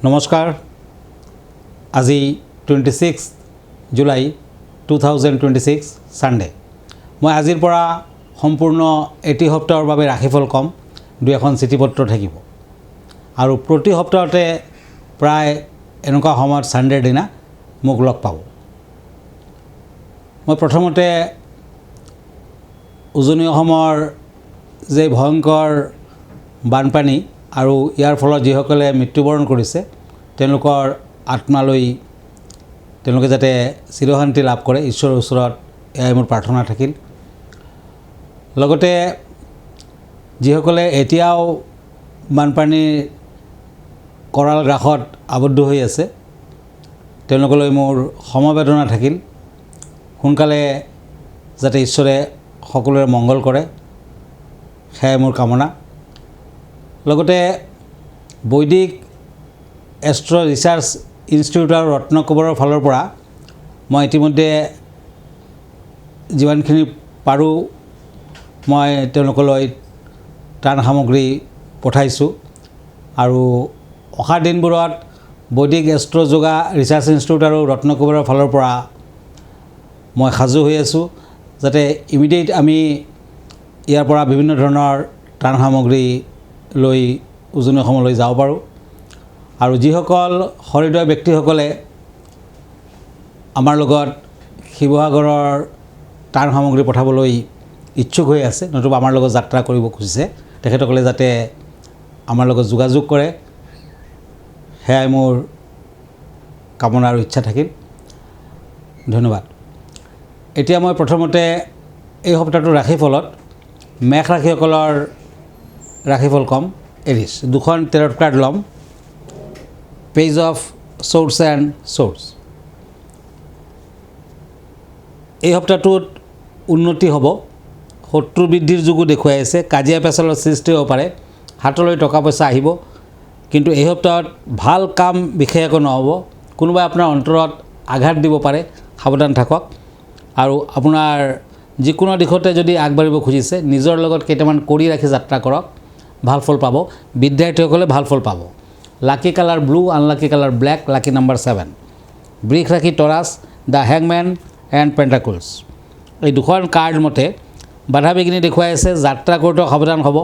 নমস্কাৰ আজি 26 July 2026 Sunday মই আজিৰ পৰা সম্পূৰ্ণ এটি সপ্তাহৰ বাবে ৰাশিফল কম দুই এখন চিঠিপত্ৰ থাকিব আৰু প্ৰতি সপ্তাহতে প্ৰায় এনেকুৱা সময়ত সানডেৰ দিনা মোক লগ পাব মই প্ৰথমতে উজনি অসমৰ যে ভয়ংকৰ বানপানী আৰু ইয়াৰ ফলত যিসকলে মৃত্যুবৰণ কৰিছে তেওঁলোকৰ আত্মালৈ তেওঁলোকে যাতে চিৰশান্তি লাভ কৰে ঈশ্বৰৰ ওচৰত এয়াই মোৰ প্ৰাৰ্থনা থাকিল লগতে যিসকলে এতিয়াও বানপানীৰ কৰাল গ্ৰাসত আবদ্ধ হৈ আছে তেওঁলোকলৈ মোৰ সমবেদনা থাকিল সোনকালে যাতে ঈশ্বৰে সকলোৰে মংগল কৰে সেয়াই মোৰ কামনা লগতে বৈদিক এষ্ট্ৰ ৰিচাৰ্চ ইনষ্টিটিউট আৰু ৰত্নকোবৰৰ ফালৰ পৰা মই ইতিমধ্যে যিমানখিনি পাৰোঁ মই তেওঁলোকলৈ ত্ৰাণ সামগ্ৰী পঠাইছোঁ আৰু অহা দিনবোৰত বৈদিক এষ্ট্ৰ যোগা ৰিচাৰ্চ ইনষ্টিটিউট আৰু ৰত্নকোবৰৰ ফালৰ পৰা মই সাজু হৈ আছোঁ যাতে ইমিডিয়েট আমি ইয়াৰ পৰা বিভিন্ন ধৰণৰ ত্ৰাণ সামগ্ৰী লৈ উজনি অসমলৈ যাব পাৰোঁ আৰু যিসকল হৃদয় ব্যক্তিসকলে আমাৰ লগত শিৱসাগৰৰ ত্ৰাণ সামগ্ৰী পঠাবলৈ ইচ্ছুক হৈ আছে নতুবা আমাৰ লগত যাত্ৰা কৰিব খুজিছে তেখেতসকলে যাতে আমাৰ লগত যোগাযোগ কৰে সেয়াই মোৰ কামনা আৰু ইচ্ছা থাকিল ধন্যবাদ এতিয়া মই প্ৰথমতে এই সপ্তাহটোৰ ৰাশিফলত মেষ ৰাশিসকলৰ ৰাশিফল কম এৰিছ দুখন টেৰট কাৰ্ড ল'ম পেজ অফ ছৰ্ডছ এণ্ড ছৰ্ডছ এই সপ্তাহটোত উন্নতি হ'ব শত্ৰু বৃদ্ধিৰ যোগো দেখুৱাই আছে কাজিয়া পেচালৰ সৃষ্টি হ'ব পাৰে হাতলৈ টকা পইচা আহিব কিন্তু এই সপ্তাহত ভাল কাম বিশেষ একো নহ'ব কোনোবাই আপোনাৰ অন্তৰত আঘাত দিব পাৰে সাৱধান থাকক আৰু আপোনাৰ যিকোনো দিশতে যদি আগবাঢ়িব খুজিছে নিজৰ লগত কেইটামান কৰি ৰাখি যাত্ৰা কৰক ভাল ফল পাব বিদ্যাৰ্থীসকলে ভাল ফল পাব lucky colour blue unlucky colour black lucky number 7 বৃষ ৰাশি টৰাছ দ্য হেংমেন এণ্ড পেণ্টাকলছ এই দুখন কাৰ্ড মতে বাধা বিঘিনি দেখুৱাই আছে যাত্ৰা কৰোঁতে সাৱধান হ'ব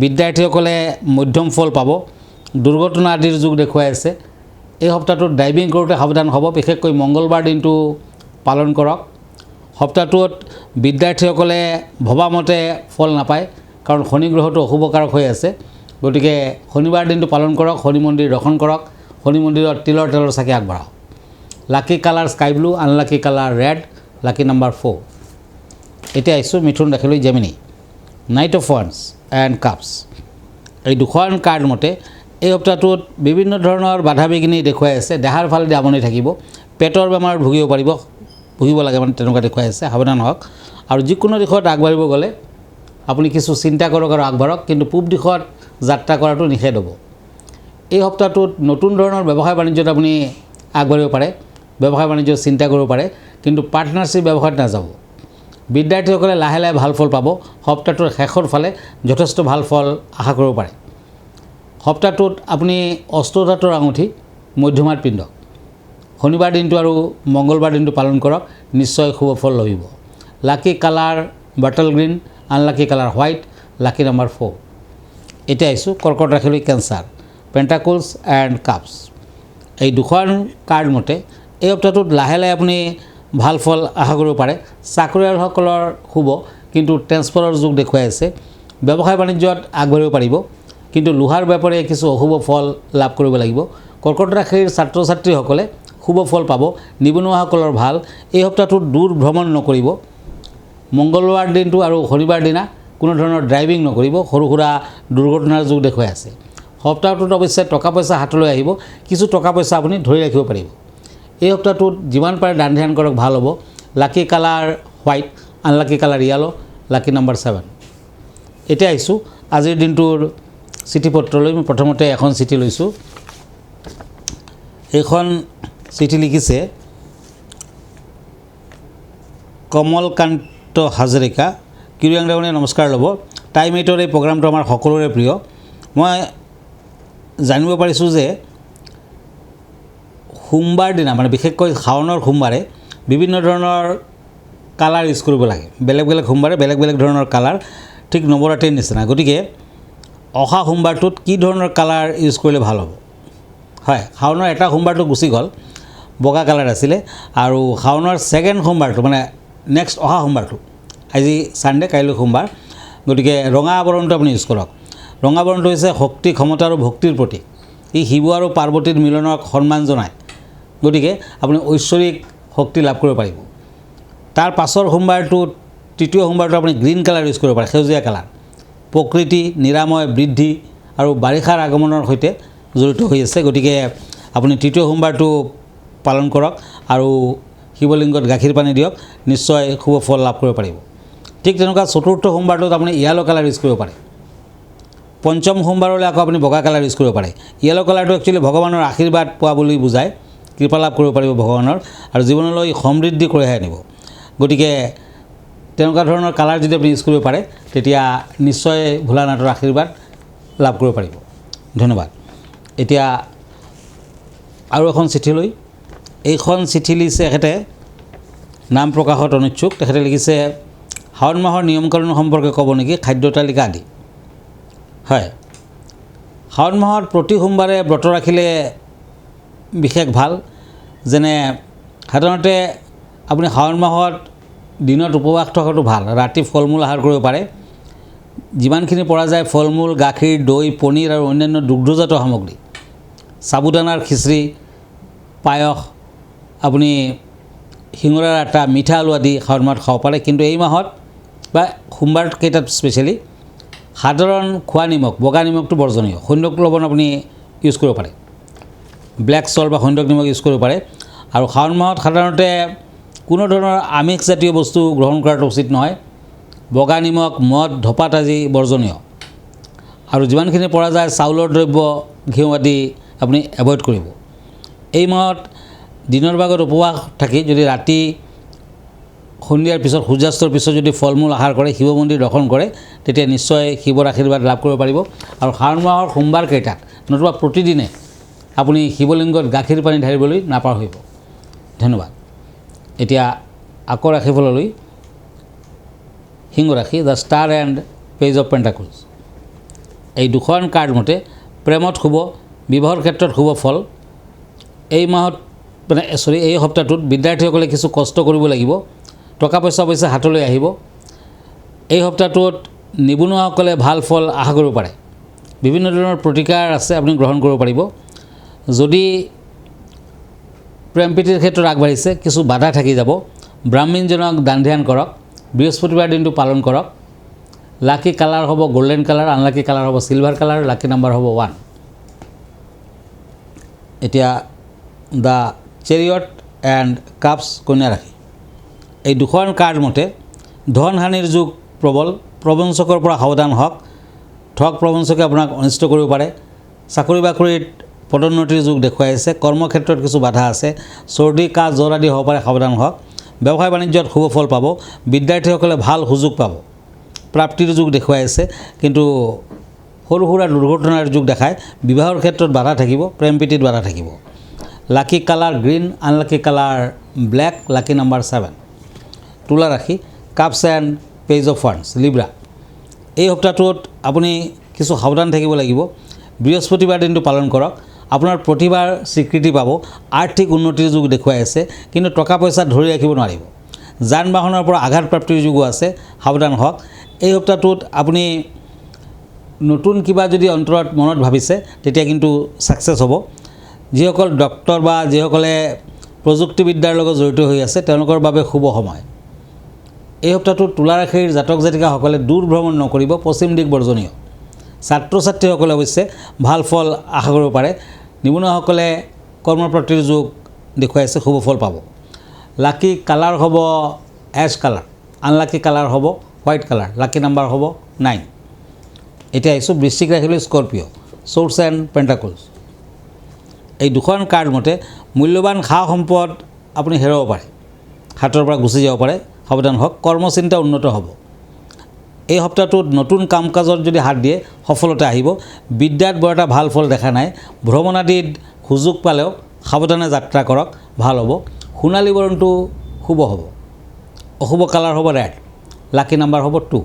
বিদ্যাৰ্থীসকলে মধ্যম ফল পাব দুৰ্ঘটনা আদিৰ যুগ দেখুৱাই আছে এই সপ্তাহটোত ড্ৰাইভিং কৰোঁতে সাৱধান হ'ব বিশেষকৈ মংগলবাৰ দিনটো পালন কৰক সপ্তাহটোত বিদ্যাৰ্থীসকলে ভবামতে ফল নাপায় কাৰণ শনি গ্ৰহটো অশুভকাৰক হৈ আছে গতিকে শনিবাৰ দিনটো পালন কৰক শনি মন্দিৰ দৰ্শন কৰক শনি মন্দিৰত তিলৰ তেলৰ চাকি আগবঢ়াওক lucky colour sky blue unlucky colour red lucky number 4 এতিয়া আহিছোঁ মিথুন ৰাশিলৈ জেমিনি নাইট অফ ওৱান্স এণ্ড কাপছ এই দুখন কাৰ্ড মতে এই সপ্তাহটোত বিভিন্ন ধৰণৰ বাধা বিঘিনি দেখুৱাই আছে দেহাৰ ফালেদি আমনি থাকিব পেটৰ বেমাৰত ভুগিব লাগে মানে তেনেকুৱা দেখুৱাই আছে সাৱধান হওক আৰু যিকোনো দিশত আগবাঢ়িব গ'লে আপুনি কিছু চিন্তা কৰক আৰু আগবাঢ়ক কিন্তু পূব দিশত যাত্ৰা কৰাটো নিষেধ হ'ব এই সপ্তাহটোত নতুন ধৰণৰ ব্যৱসায় বাণিজ্যত আপুনি আগবাঢ়িব পাৰে ব্যৱসায় বাণিজ্য চিন্তা কৰিব পাৰে কিন্তু পাৰ্টনাৰশ্বিপ ব্যৱসায়ত নাযাব বিদ্যাৰ্থীসকলে লাহে লাহে ভাল ফল পাব সপ্তাহটোৰ শেষৰ ফালে যথেষ্ট ভাল ফল আশা কৰিব পাৰে সপ্তাহটোত আপুনি অষ্টধাতুৰ আঙুঠি মধ্যমাত পিন্ধক শনিবাৰ দিনটো আৰু মংগলবাৰ দিনটো পালন কৰক নিশ্চয় শুভ ফল লভিব lucky colour bottle green unlucky colour white lucky number 4 এতিয়া আহিছোঁ কৰ্কট ৰাশিলৈ কেঞ্চাৰ পেণ্টাকলছ এণ্ড কাপছ এই দুখন কাৰ্ড মতে এই সপ্তাহটোত লাহে লাহে আপুনি ভাল ফল আশা কৰিব পাৰে চাকৰিয়ালসকলৰ শুভ কিন্তু ট্ৰেন্সফাৰৰ যুগ দেখুৱাই আছে ব্যৱসায় বাণিজ্যত আগবাঢ়িব পাৰিব কিন্তু লোহাৰ বেপাৰীয়ে কিছু অশুভ ফল লাভ কৰিব লাগিব কৰ্কট ৰাশিৰ ছাত্ৰ ছাত্ৰীসকলে শুভ ফল পাব নিবনুৱাসকলৰ ভাল এই সপ্তাহটোত দূৰ ভ্ৰমণ নকৰিব মংগলবাৰ দিনটো আৰু শনিবাৰ দিনা কোনো ধৰণৰ ড্ৰাইভিং নকৰিব সৰু সুৰা দুৰ্ঘটনাৰ যুগ দেখুৱাই আছে সপ্তাহটোত অৱশ্যে টকা পইচা হাতলৈ আহিব কিছু টকা পইচা আপুনি ধৰি ৰাখিব পাৰিব এই সপ্তাহটোত যিমান পাৰে দান ধ্যান কৰক ভাল হ'ব lucky colour white unlucky colour yellow lucky number 7 এতিয়া আহিছোঁ আজিৰ দিনটোৰ চিঠিপত্ৰলৈ মই প্ৰথমতে এখন চিঠি লৈছোঁ এইখন চিঠি লিখিছে কমলকান্ত হাজৰিকা কিৰিয়াং ডাঙৰীয়া নমস্কাৰ ল'ব টাইম এইটৰ এই প্ৰগ্ৰামটো আমাৰ সকলোৰে প্ৰিয় মই জানিব পাৰিছোঁ যে সোমবাৰ দিনা মানে বিশেষকৈ শাওনৰ সোমবাৰে বিভিন্ন ধৰণৰ কালাৰ ইউজ কৰিব লাগে। বেলেগ বেলেগ সোমবাৰে বেলেগ বেলেগ ধৰণৰ কালাৰ, ঠিক নৱৰাত্ৰিৰ নিচিনা। গতিকে অহা সোমবাৰটোত কি ধৰণৰ কালাৰ ইউজ কৰিলে ভাল হ'ব? হয়, শাওনৰ এটা সোমবাৰটো গুচি গ'ল, বগা কালাৰ আছিলে, আৰু শাওনৰ ছেকেণ্ড সোমবাৰটো মানে নেক্সট অহা সোমবাৰটো, আজি ছানডে, কাইলৈ সোমবাৰ, গতিকে ৰঙা আৱৰণটো আপুনি ইউজ কৰক। ৰঙা আৱৰণটো হৈছে শক্তি, ক্ষমতা আৰু ভক্তিৰ প্ৰতীক। ই শিৱ আৰু পাৰ্বতীৰ মিলনক সন্মান জনায়, গতিকে আপুনি ঐশ্বৰিক শক্তি লাভ কৰিব পাৰিব। তাৰ পাছৰ সোমবাৰটোত, তৃতীয় সোমবাৰটো আপুনি গ্ৰীণ কালাৰ ইউজ কৰিব পাৰে, সেউজীয়া কালাৰ। প্ৰকৃতি, নিৰাময়, বৃদ্ধি আৰু বাৰিষাৰ আগমনৰ সৈতে জড়িত হৈ আছে, গতিকে আপুনি তৃতীয় সোমবাৰটো পালন কৰক আৰু শিৱলিংগত গাখীৰ পানী দিয়ক, নিশ্চয় শুভ ফল লাভ কৰিব পাৰিব। ঠিক তেনেকুৱা চতুৰ্থ সোমবাৰটোত আপুনি য়েলো কালাৰ ইউজ কৰিব পাৰে। পঞ্চম সোমবাৰলৈ আকৌ আপুনি বগা কালাৰ ইউজ কৰিব পাৰে। য়েলো কালাৰটো একচুৱেলি ভগৱানৰ আশীৰ্বাদ পোৱা বুলি বুজায়, কৃপা লাভ কৰিব পাৰিব ভগৱানৰ, আৰু জীৱনলৈ সমৃদ্ধি কঢ়িয়াই আনিব। গতিকে তেনেকুৱা ধৰণৰ কালাৰ যদি আপুনি ইউজ কৰিব পাৰে, তেতিয়া নিশ্চয় ভোলানাথৰ আশীৰ্বাদ লাভ কৰিব পাৰিব। ধন্যবাদ। এতিয়া আৰু এখন চিঠি লৈ, এইখন চিঠি লিখিছে এখেতে, নাম প্ৰকাশত অনিচ্ছুক। তেখেতে লিখিছে, শাওণ মাহৰ নিয়মকানুন সম্পৰ্কে ক'ব নেকি, খাদ্য তালিকা আদি। হয়, শাওণ মাহত প্ৰতি সোমবাৰে ব্ৰত ৰাখিলে বিশেষ ভাল। যেনে সাধাৰণতে আপুনি শাওণ মাহত দিনত উপবাস থকাটো ভাল, ৰাতি ফল মূল আহাৰ কৰিব পাৰে। যিমানখিনি পৰা যায় ফল মূল, গাখীৰ, দৈ, পনীৰ আৰু অন্যান্য দুগ্ধজাত সামগ্ৰী, সাবুদানাৰ খিচিৰি, পায়স, আপুনি শিঙৰাৰ আটা, মিঠা আলু আদি শাওণ মাহত খাব পাৰে। কিন্তু এই মাহত বা সোমবাৰকেইটাত স্পেচিয়েলি সাধাৰণ খোৱা নিমখ, বগা নিমখটো বৰ্জনীয়। সৈন্যক লৱণ আপুনি ইউজ কৰিব পাৰে, ব্লেক চল্ট বা সৈন্যক নিমখ ইউজ কৰিব পাৰে। আৰু শাওণ মাহত সাধাৰণতে কোনো ধৰণৰ আমিষ জাতীয় বস্তু গ্ৰহণ কৰাটো উচিত নহয়। বগা নিমখ, মদ, ধপাত আদি বৰ্জনীয়। আৰু যিমানখিনি পৰা যায় চাউলৰ দ্ৰব্য, ঘিউ আদি আপুনি এভইড কৰিব। এই মাহত দিনৰ ভাগত উপবাস থাকি যদি ৰাতি সন্ধিয়াৰ পিছত, সূৰ্যাস্তৰ পিছত যদি ফল মূল আহাৰ কৰে, শিৱ মন্দিৰ দৰ্শন কৰে, তেতিয়া নিশ্চয় শিৱৰ আশীৰ্বাদ লাভ কৰিব পাৰিব। আৰু শাওণ মাহৰ সোমবাৰকেইটাত নতুবা প্ৰতিদিনে আপুনি শিৱলিংগত গাখীৰ পানী ঢালিবলৈ নাপাহৰিব। ধন্যবাদ। এতিয়া আকৌ ৰাশিফললৈ, সিংহ ৰাশি, the star and page of pentacles. এই দুখন কাৰ্ড মতে প্ৰেমত শুভ, বিবাহৰ ক্ষেত্ৰত শুভ ফল। এই মাহত মানে এই সপ্তাহটোত বিদ্যাৰ্থীসকলে কিছু কষ্ট কৰিব লাগিব। টকা পইচা অৱশ্যে হাতলৈ আহিব। এই সপ্তাহটোত নিবনুৱাসকলে ভাল ফল আশা কৰিব পাৰে। বিভিন্ন ধৰণৰ প্ৰতিকাৰ আছে, আপুনি গ্ৰহণ কৰিব পাৰিব। যদি প্ৰেম প্ৰীতিৰ ক্ষেত্ৰত আগবাঢ়িছে, কিছু বাধা থাকি যাব। ব্ৰাহ্মণজনক দান ধ্যান কৰক। বৃহস্পতিবাৰ দিনটো পালন কৰক। লাকি কালাৰ হ'ব গল্ডেন কালাৰ, আনলাকি কালাৰ হ'ব চিলভাৰ কালাৰ, লাকি নাম্বাৰ হ'ব 1। এতিয়া দ্য চেৰিয়ট এণ্ড কাপছ, কন্যা ৰাশি। এই দুখন কাৰ্ড মতে ধন হানিৰ যুগ প্ৰবল, প্ৰবঞ্চকৰ পৰা সাৱধান হওক। ঠগ প্ৰবঞ্চকে আপোনাক অনিষ্ট কৰিব পাৰে। চাকৰি বাকৰিত পদোন্নতিৰ যুগ দেখুৱাই আছে। কৰ্মক্ষেত্ৰত কিছু বাধা আছে। চৰ্দি, কাহ, জ্বৰ আদি হ'ব পাৰে, সাৱধান হওক। ব্যৱসায় বাণিজ্যত শুভ ফল পাব। বিদ্যাৰ্থীসকলে ভাল সুযোগ পাব। প্ৰাপ্তিৰ যুগ দেখুৱাই আছে, কিন্তু সৰু সুৰা দুৰ্ঘটনাৰ যুগ দেখায়। বিবাহৰ ক্ষেত্ৰত বাধা থাকিব, প্ৰেম প্ৰীতিত বাধা থাকিব। Lucky colour green, unlucky colour black, lucky number 7। তুলা ৰাশি, কাপছ এণ্ড পেজ অফ ওৱান্স, লিব্ৰা। এই সপ্তাহটোত আপুনি কিছু সাৱধান থাকিব লাগিব। বৃহস্পতিবাৰ দিনটো পালন কৰক। আপোনাৰ প্ৰতিভাৰ স্বীকৃতি পাব। আৰ্থিক উন্নতিৰ যুগ দেখুৱাই আছে, কিন্তু টকা পইচা ধৰি ৰাখিব নোৱাৰিব। যান বাহনৰ পৰা আঘাতপ্ৰাপ্তিৰ যুগো আছে, সাৱধান হওক। এই সপ্তাহটোত আপুনি নতুন কিবা যদি অন্তৰত মনত ভাবিছে, তেতিয়া কিন্তু ছাকচেছ হ'ব। যিসকল ডক্তৰ বা যিসকলে প্ৰযুক্তিবিদ্যাৰ লগত জড়িত হৈ আছে, তেওঁলোকৰ বাবে শুভ সময়। এই সপ্তাহটোত তুলা ৰাশিৰ জাতক জাতিকাসকলে দূৰ ভ্ৰমণ নকৰিব, পশ্চিম দিশ বৰ্জনীয়। ছাত্ৰ ছাত্ৰীসকলে অৱশ্যে ভাল ফল আশা কৰিব পাৰে। নিবনুৱাসকলে কৰ্মপ্ৰাপ্তিৰ যুগ দেখুৱাইছে, শুভ ফল পাব। লাকি কালাৰ হ'ব এছ কালাৰ, আনলাকি কালাৰ হ'ব হোৱাইট কালাৰ, লাকি নাম্বাৰ হ'ব 9। এতিয়া আহিছোঁ বৃশ্চিক ৰাশিলৈ, স্কৰপিঅ, চ'ৰ্ডছ এণ্ড পেণ্টাকলছ। এই দুখন কাৰ্ড মতে মূল্যৱান সা সম্পদ আপুনি হেৰাব পাৰে, হাতৰ পৰা গুচি যাব পাৰে, সাৱধান হওক। কৰ্মচিন্তা উন্নত হ'ব। এই সপ্তাহটোত নতুন কাম কাজত যদি হাত দিয়ে, সফলতা আহিব। বিদ্যাত বৰ এটা ভাল ফল দেখা নাই। ভ্ৰমণ আদিত সুযোগ পালেও সাৱধানে যাত্ৰা কৰক, ভাল হ'ব। সোণালী বৰণটো শুভ হ'ব। অশুভ কালাৰ হ'ব ৰেড। লাকি নাম্বাৰ হ'ব 2।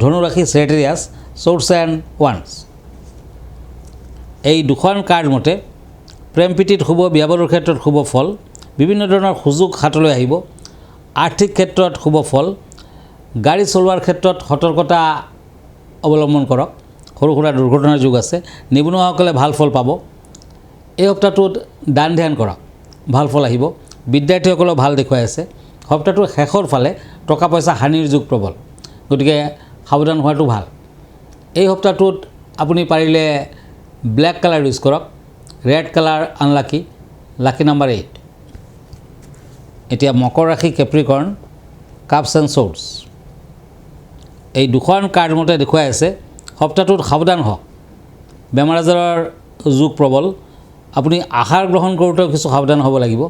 ধনু ৰাশি চেক্ৰেটেৰিয়াছ চৰ্টছ এণ্ড ওৱান্স। এই দুখন কাৰ্ড মতে প্ৰেম প্ৰীতিত শুভ, বিয়া বাৰুৰ ক্ষেত্ৰত শুভ ফল, বিভিন্ন ধৰণৰ সুযোগ হাতলৈ আহিব, আৰ্থিক ক্ষেত্ৰত শুভ ফল, গাড়ী চলোৱাৰ ক্ষেত্ৰত সতৰ্কতা অৱলম্বন কৰক, সৰু সুৰা দুৰ্ঘটনাৰ যোগ আছে, নিবনুৱাসকলে ভাল ফল পাব। এই সপ্তাহটোত দান ধ্যান কৰক, ভাল ফল আহিব। বিদ্যাৰ্থীসকলেও ভাল দেখুৱাই আছে। সপ্তাহটোৰ শেষৰ ফালে টকা পইচা হানিৰ যোগ প্ৰবল, গতিকে সাৱধান হোৱাটো ভাল। এই সপ্তাহটোত আপুনি পাৰিলে ব্লেক কালাৰ ইউজ কৰক, ৰেড কালাৰ আনলাকি, লাকি নাম্বাৰ 8। এতিয়া মকৰ ৰাশি কেপ্ৰিকৰ্ণ কাপছ এণ্ড ছৰ্ডছ। এই দুখন কাৰ্ড মতে দেখুৱাই আছে সপ্তাহটোত সাৱধান হওক, বেমাৰ আজাৰৰ যোগ প্ৰবল। আপুনি আহাৰ গ্ৰহণ কৰোঁতেও কিছু সাৱধান হ'ব লাগিব।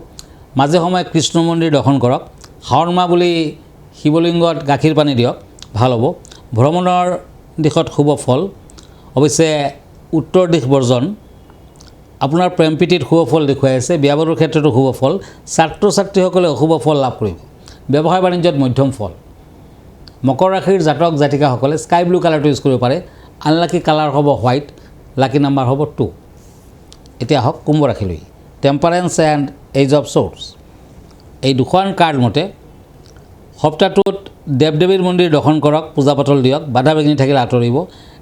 মাজে সময়ে কৃষ্ণ মন্দিৰ দৰ্শন কৰক। শাওণ মাহ বুলি শিৱলিংগত গাখীৰ পানী দিয়ক, ভাল হ'ব। ভ্ৰমণৰ দিশত শুভ ফল, অৱশ্যে উত্তৰ দিশ বৰ্জন। আপোনাৰ প্ৰেম প্ৰীতিত শুভ ফল দেখুৱাই আছে, বিয়া বাৰুৰ ক্ষেত্ৰতো শুভ ফল। ছাত্ৰ ছাত্ৰীসকলে অশুভ ফল লাভ কৰিব। ব্যৱসায় বাণিজ্যত মধ্যম ফল। মকৰ ৰাশিৰ জাতক জাতিকাসকলে স্কাই ব্লু কালাৰটো ইউজ কৰিব পাৰে। আনলাকি কালাৰ হ'ব হোৱাইট, লাকি নাম্বাৰ হ'ব 2। এতিয়া আহক কুম্ভ ৰাশিলৈ, টেম্পাৰেন্স এণ্ড এজ অফ ছৰ্ডছ। এই দুখন কাৰ্ড মতে সপ্তাহটোত দেৱ দেৱীৰ মন্দিৰ দৰ্শন কৰক, পূজা পাতল দিয়ক, বাধা বিঘিনি থাকিলে আঁতৰিব।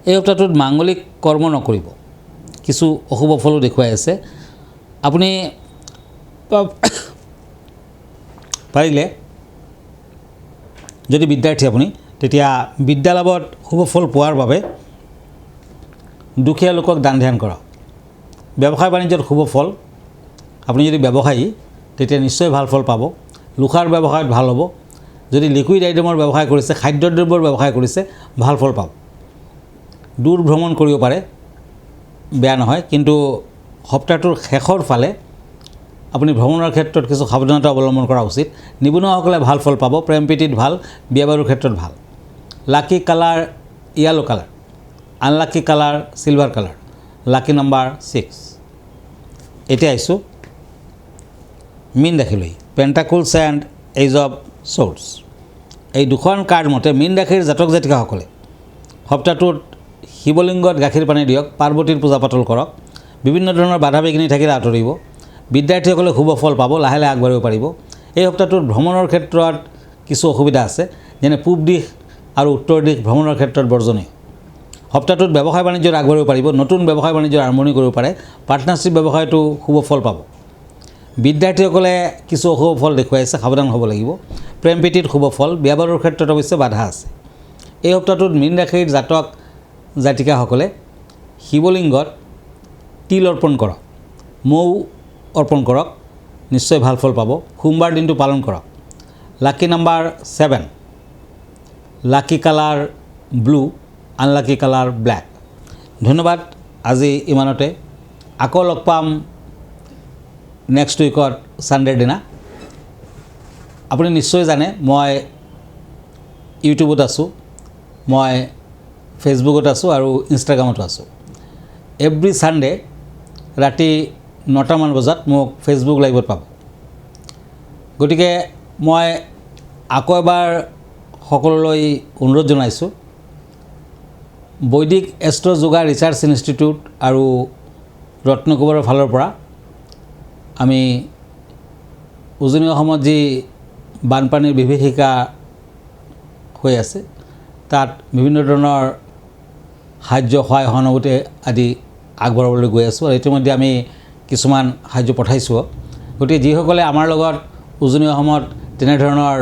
এই সপ্তাহটোত মাংগলিক কৰ্ম নকৰিব, কিছু অশুভ ফলো দেখুৱাই আছে। আপুনি পাৰিলে যদি বিদ্যাৰ্থী আপুনি, তেতিয়া বিদ্যা লাভত শুভ ফল পোৱাৰ বাবে দুখীয়া লোকক দান ধ্যান কৰক। ব্যৱসায় বাণিজ্যত শুভ ফল। আপুনি যদি ব্যৱসায়ী তেতিয়া নিশ্চয় ভাল ফল পাব। লোহাৰ ব্যৱসায়ত ভাল হ'ব। যদি লিকুইড আইটেমৰ ব্যৱসায় কৰিছে, খাদ্যদ্ৰব্যৰ ব্যৱসায় কৰিছে, ভাল ফল পাব। দূৰ ভ্ৰমণ কৰিব পাৰে, বেয়া নহয়, কিন্তু সপ্তাহটোৰ শেষৰ ফালে আপুনি ভ্ৰমণৰ ক্ষেত্ৰত কিছু সাৱধানতা অৱলম্বন কৰা উচিত। নিবনুৱাসকলে ভাল ফল পাব। প্ৰেম প্ৰীতিত ভাল, বিয়া বাৰুৰ ক্ষেত্ৰত ভাল। Lucky colour yellow colour, unlucky colour silver colour, lucky number 6। এতিয়া আহিছোঁ মীন ৰাশিলৈ, pentacles and ace of swords. এই দুখন কাৰ্ড মতে মীন ৰাশিৰ জাতক জাতিকাসকলে সপ্তাহটোত শিৱলিংগত গাখীৰ পানী দিয়ক, পাৰ্বতীৰ পূজা পাতল কৰক, বিভিন্ন ধৰণৰ বাধা বিঘিনি থাকিলে আঁতৰিব। বিদ্যাৰ্থীসকলে শুভ ফল পাব, লাহে লাহে আগবাঢ়িব পাৰিব। এই সপ্তাহটোত ভ্ৰমণৰ ক্ষেত্ৰত কিছু অসুবিধা আছে, যেনে পূব দিশ আৰু উত্তৰ দিশ ভ্ৰমণৰ ক্ষেত্ৰত বৰ্জনীয়। সপ্তাহটোত ব্যৱসায় বাণিজ্যত আগবাঢ়িব পাৰিব, নতুন ব্যৱসায় বাণিজ্যৰ আৰম্ভণি কৰিব পাৰে। পাৰ্টনাৰশ্বিপ ব্যৱসায়টো শুভ ফল পাব। বিদ্যাৰ্থীসকলে কিছু অশুভ ফল দেখুৱাইছে, সাৱধান হ'ব লাগিব। প্ৰেম প্ৰীতিত শুভ ফল, বিয়া বাৰুৰ ক্ষেত্ৰত অৱশ্যে বাধা আছে। এই সপ্তাহটোত মীন ৰাশিৰ জাতক জাতিকাসকলে শিৱলিংগত তিল অৰ্পণ কৰক, মৌ অৰ্পণ কৰক, নিশ্চয় ভাল ফল পাব। সোমবাৰ দিনটো পালন কৰক। Lucky number 7, lucky colour blue, unlucky colour black. ধন্যবাদ, আজি ইমানতে। আকৌ লগ পাম নেক্সট উইকত ছানডেৰ দিনা। আপুনি নিশ্চয় জানে মই ইউটিউবত আছোঁ, মই ফেচবুকত আছোঁ আৰু ইনষ্টাগ্ৰামতো আছোঁ। এভৰি ছানডে ৰাতি 9টামান বজাত মোক ফেচবুক লাইভত পাব। গতিকে মই আকৌ এবাৰ সকলোলৈ অনুৰোধ জনাইছোঁ, বৈদিক এষ্ট্ৰ যোগা ৰিচাৰ্চ ইনষ্টিটিউট আৰু ৰত্নকুমাৰৰ ফালৰ পৰা আমি উজনি অসমত যি বানপানীৰ বিভীষিকা হৈ আছে, তাত বিভিন্ন ধৰণৰ সাহায্য, সহায়, সহানুভূতি আদি আগবঢ়াবলৈ গৈ আছোঁ। আৰু ইতিমধ্যে আমি কিছুমান সাহায্য পঠাইছোঁ। গতিকে যিসকলে আমাৰ লগত উজনি অসমত তেনেধৰণৰ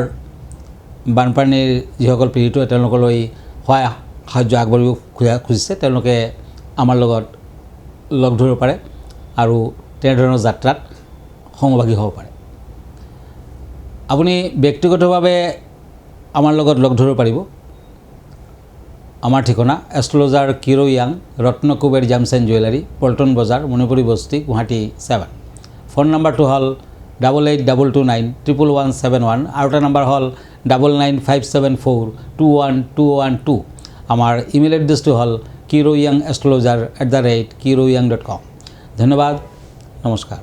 বানপানীৰ যিসকল পীড়িত, তেওঁলোকলৈ সহায় সাহায্য আগবাঢ়িব খুজিছে, তেওঁলোকে আমাৰ লগত লগ ধৰিব পাৰে আৰু তেনেধৰণৰ যাত্ৰাত সমভাগী হ'ব পাৰে। আপুনি ব্যক্তিগতভাৱে আমাৰ লগত লগ ধৰিব পাৰিব। আমাৰ ঠিকনা এষ্ট্ৰলজাৰ কিৰো য়াং, Ratnakuber gems and jewellery, Paltan Bazaar, Manipuri বস্তি, গুৱাহাটী 7। ফোন নম্বৰটো হ'ল 8822911171 আৰু এটা নম্বৰ হ'ল 9957421212। আমাৰ ইমেইল এড্ৰেছটো হ'ল kiroyangastrologer@kiroyang.com। ধন্যবাদ, নমস্কাৰ।